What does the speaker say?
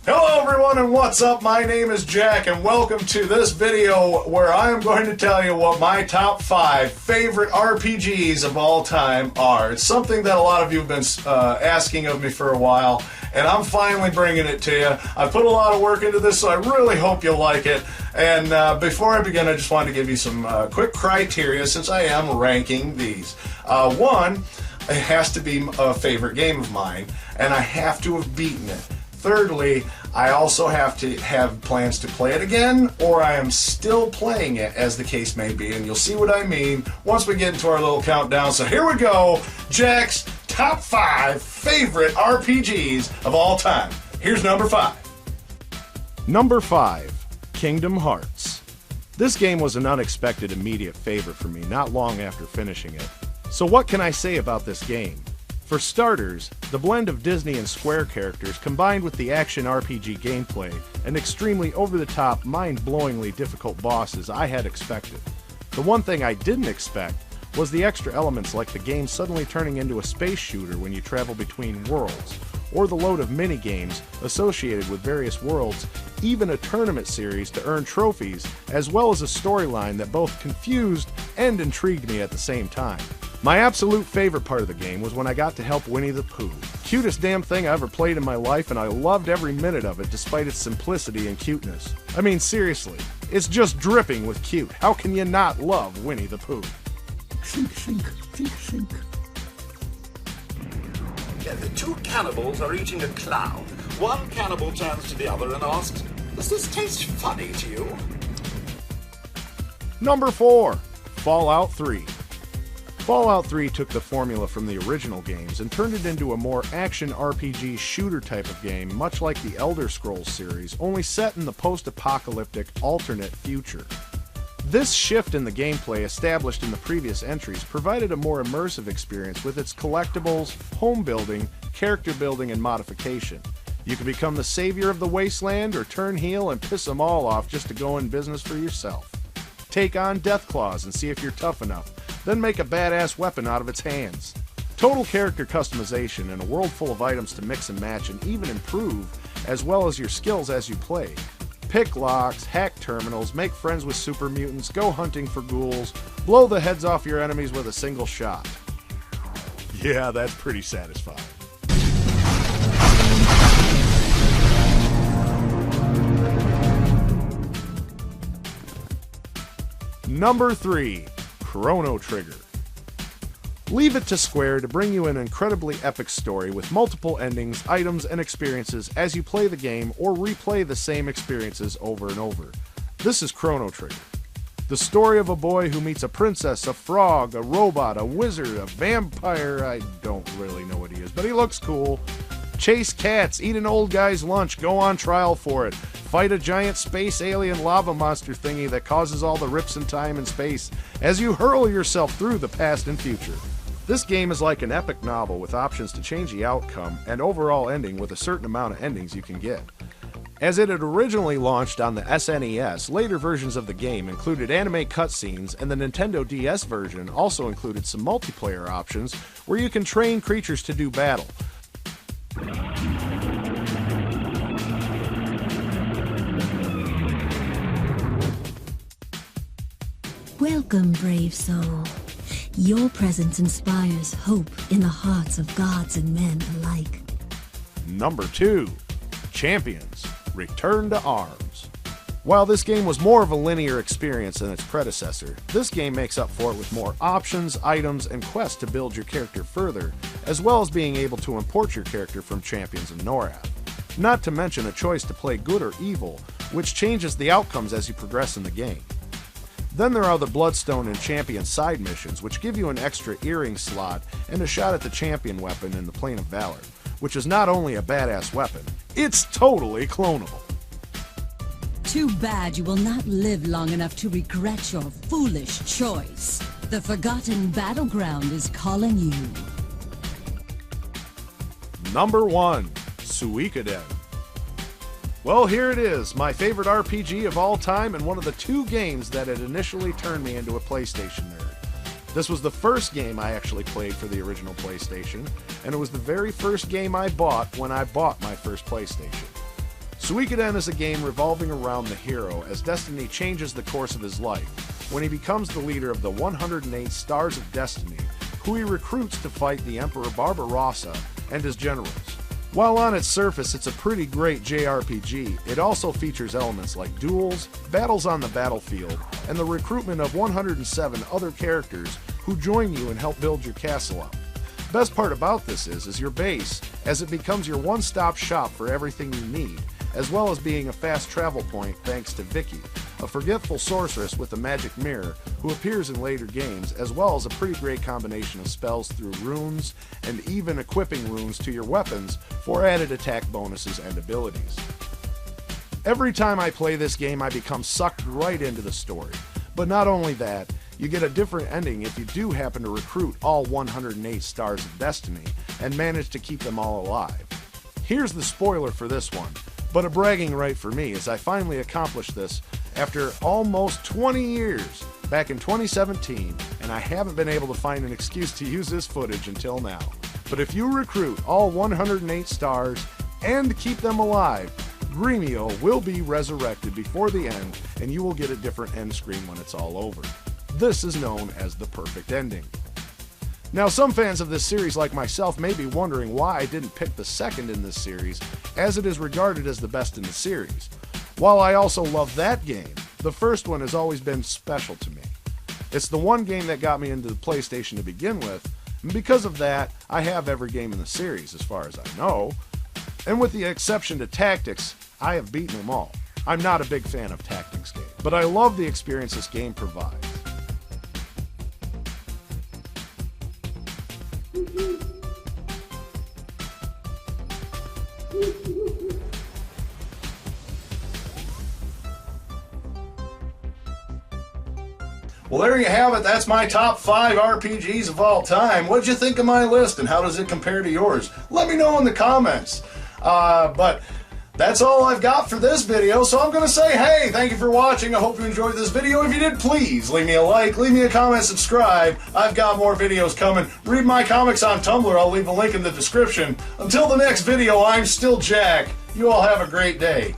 Hello everyone and what's up? My name is Jack and welcome to this video where I am going to tell you what my top 5 favorite RPGs of all time are. It's something that a lot of you have been asking of me for a while, and I'm finally bringing it to you. I put a lot of work into this, so I really hope you'll like it. And before I begin, I just wanted to give you some quick criteria since I am ranking these. One, it has to be a favorite game of mine, and I have to have beaten it. Thirdly, I also have to have plans to play it again, or I am still playing it, as the case may be, and you'll see what I mean once we get into our little countdown. So here we go, Jack's top 5 favorite RPGs of all time. Here's number 5. Number 5, Kingdom Hearts. This game was an unexpected immediate favorite for me not long after finishing it. So what can I say about this game? For starters, the blend of Disney and Square characters combined with the action RPG gameplay and extremely over-the-top, mind-blowingly difficult bosses I had expected. The one thing I didn't expect was the extra elements like the game suddenly turning into a space shooter when you travel between worlds, or the load of mini-games associated with various worlds, even a tournament series to earn trophies, as well as a storyline that both confused and intrigued me at the same time. My absolute favorite part of the game was when I got to help Winnie the Pooh. Cutest damn thing I ever played in my life, and I loved every minute of it despite its simplicity and cuteness. I mean, seriously, it's just dripping with cute. How can you not love Winnie the Pooh? Think, think, think, think. Yeah, the two cannibals are eating a clown. One cannibal turns to the other and asks, "Does this taste funny to you?" Number 4, Fallout 3. Fallout 3 took the formula from the original games and turned it into a more action RPG shooter type of game, much like the Elder Scrolls series, only set in the post-apocalyptic alternate future. This shift in the gameplay established in the previous entries provided a more immersive experience with its collectibles, home building, character building, and modification. You can become the savior of the wasteland or turn heel and piss them all off just to go in business for yourself. Take on Deathclaws and see if you're tough enough, then make a badass weapon out of its hands. Total character customization and a world full of items to mix and match and even improve, as well as your skills as you play. Pick locks, hack terminals, make friends with super mutants, go hunting for ghouls, blow the heads off your enemies with a single shot. Yeah, that's pretty satisfying. Number 3, Chrono Trigger. Leave it to Square to bring you an incredibly epic story with multiple endings, items, and experiences as you play the game or replay the same experiences over and over. This is Chrono Trigger. The story of a boy who meets a princess, a frog, a robot, a wizard, a vampire, I don't really know what he is, but he looks cool. Chase cats, eat an old guy's lunch, go on trial for it, fight a giant space alien lava monster thingy that causes all the rips in time and space as you hurl yourself through the past and future. This game is like an epic novel with options to change the outcome and overall ending with a certain amount of endings you can get. As it had originally launched on the SNES, later versions of the game included anime cutscenes, and the Nintendo DS version also included some multiplayer options where you can train creatures to do battle. Welcome, brave soul. Your presence inspires hope in the hearts of gods and men alike. Number 2, Champions, Return to Arms. While this game was more of a linear experience than its predecessor, this game makes up for it with more options, items, and quests to build your character further, as well as being able to import your character from Champions and NORAD. Not to mention a choice to play good or evil, which changes the outcomes as you progress in the game. Then there are the Bloodstone and Champion side missions, which give you an extra earring slot and a shot at the Champion weapon in the Plane of Valor, which is not only a badass weapon, it's totally clonable. Too bad you will not live long enough to regret your foolish choice. The Forgotten Battleground is calling you. Number 1, Suikoden. Well, here it is, my favorite RPG of all time and one of the 2 games that had initially turned me into a PlayStation nerd. This was the first game I actually played for the original PlayStation, and it was the very first game I bought when I bought my first PlayStation. Suikoden is a game revolving around the hero as Destiny changes the course of his life when he becomes the leader of the 108 Stars of Destiny, who he recruits to fight the Emperor Barbarossa and his generals. While on its surface it's a pretty great JRPG, it also features elements like duels, battles on the battlefield, and the recruitment of 107 other characters who join you and help build your castle up. Best part about this is your base, as it becomes your one-stop shop for everything you need, as well as being a fast travel point thanks to Vicky, a forgetful sorceress with a magic mirror who appears in later games, as well as a pretty great combination of spells through runes and even equipping runes to your weapons for added attack bonuses and abilities. Every time I play this game I become sucked right into the story, but not only that, you get a different ending if you do happen to recruit all 108 Stars of Destiny and manage to keep them all alive. Here's the spoiler for this one, but a bragging right for me as I finally accomplished this after almost 20 years back in 2017, and I haven't been able to find an excuse to use this footage until now. But if you recruit all 108 stars and keep them alive, Gremio will be resurrected before the end, and you will get a different end screen when it's all over. This is known as the perfect ending. Now, some fans of this series like myself may be wondering why I didn't pick the second in this series, as it is regarded as the best in the series. While I also love that game, the first one has always been special to me. It's the one game that got me into the PlayStation to begin with, and because of that, I have every game in the series as far as I know, and with the exception to Tactics, I have beaten them all. I'm not a big fan of Tactics games, but I love the experience this game provides. Well, there you have it. That's my top 5 RPGs of all time. What'd you think of my list, and how does it compare to yours? Let me know in the comments. But that's all I've got for this video, so I'm going to say, hey, thank you for watching. I hope you enjoyed this video. If you did, please leave me a like, leave me a comment, subscribe. I've got more videos coming. Read my comics on Tumblr. I'll leave a link in the description. Until the next video, I'm still Jack. You all have a great day.